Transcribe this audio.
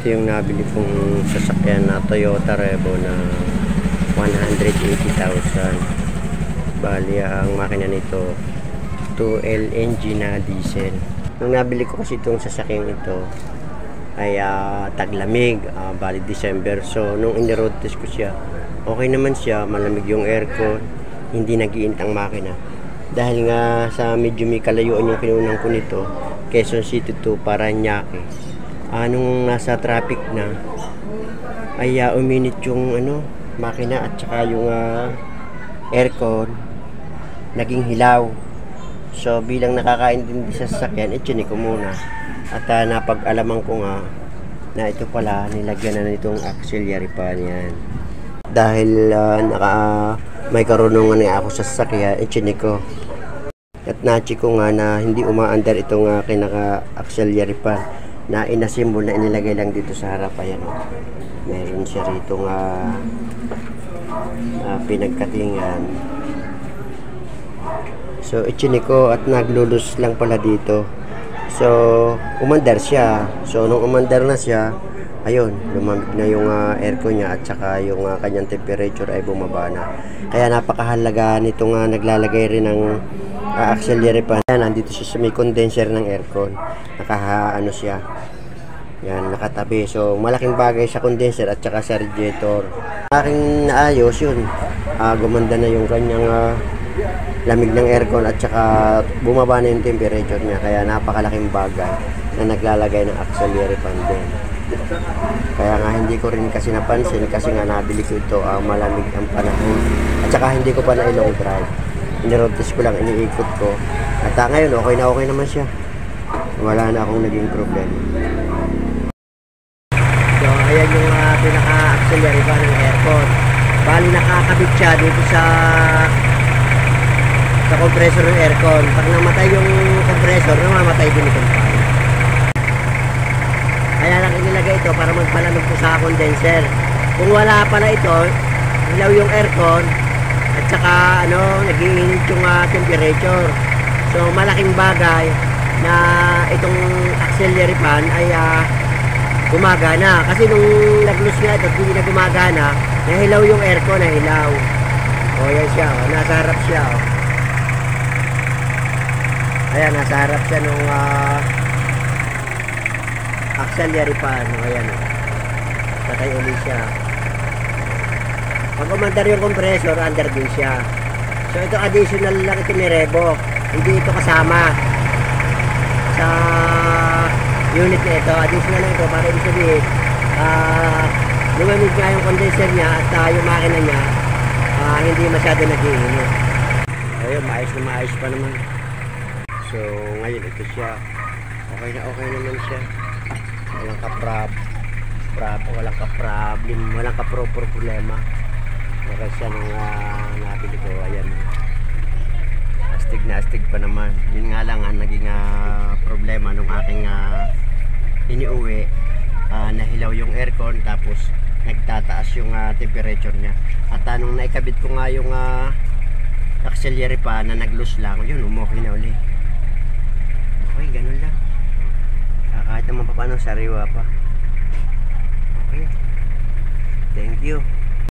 Ito yung nabili kong sasakyan na Toyota Revo na 180,000. Bali ang makina nito 2L engine na diesel. Nung nabili ko kasi itong sasakyan ito ay taglamig, bali December. So nung in-road test ko siya, okay naman siya, malamig yung aircon, hindi nag-iinit ang makina. Dahil nga sa medyo may kalayuan yung kinunang ko nito, Quezon City to Parañaque. Nung nasa traffic na ay uminit yung makina at saka yung aircon naging hilaw. So bilang nakakaintindi sa sasakyan, chinik ko muna at napag-alaman ko nga na ito pala nilagyan na nitong auxiliary fan yan. Dahil may karunungan nga ako sa sasakyan, chinik ko at na-check ko nga na hindi umaandar itong kinaka-auxiliary fan na inasimbol na inilagay lang dito sa harap. Ayan, meron siya rito nga pinagkatingan. So ichinik ko at naglulus lang pala dito. So umandar siya. So nung umandar na siya, ayun, lumamig na yung aircon niya at saka yung kanyang temperature ay bumaba na. Kaya napakahalaga nito nga naglalagay rin ng auxiliary fan. Nandito siya sa may condenser ng aircon. Siya. Yan, nakatabi. So malaking bagay sa condenser at saka sa radiator. Aking naayos yun. Gumanda na yung kanyang lamig ng aircon at saka bumaba na yung temperature niya. Kaya napakalaking bagay na naglalagay ng auxiliary fan din. Kaya nga hindi ko rin kasi napansin kasi nga nabili ko ito malamig ang panahon. At saka hindi ko pa na long drive. In-road test ko lang, iniikot ko. At ngayon okay naman siya. Wala na akong naging problema. So ayan yung pinaka-auxiliary fan ng aircon. Bali nakakabit siya dito sa compressor ng aircon. Pag namatay yung compressor, namamatay din itong fan. Kaya lang inilagay ito para magpalamig po sa condenser. Kung wala pala ito, ilaw yung aircon at saka nag-iinit yung temperature. So malaking bagay na itong auxiliary fan ay gumagana. Kasi nung nag-loose nga ito, hindi na gumagana, nahilaw yung aircon, nahilaw. O yan siya, nasa harap siya. Ayan, nasa harap siya nung auxiliary fan. Ayan, patay ulit siya. Pag umandar yung compressor, under din siya. So ito additional lang ito ni Revo, hindi ito kasama sa unit na ito. Additional lang ito para ibig sabihin lumamig nga yung condenser niya at yung makina niya hindi masyado nag-iinit. Ayun, maayos pa naman. So ngayon ito siya, okay naman siya. Walang walang problema. Okay siya nung nabili ko. Ayan, astig pa naman. Yun nga lang naging problema nung aking iniuwi. Nahilaw yung aircon tapos nagtataas yung temperature niya. At nung naikabit ko nga yung auxiliary fan na nag-loose lang, yun, umokay na uli. Okay, ganun lang. Kahit naman pa paano, sariwa pa. Okay, thank you.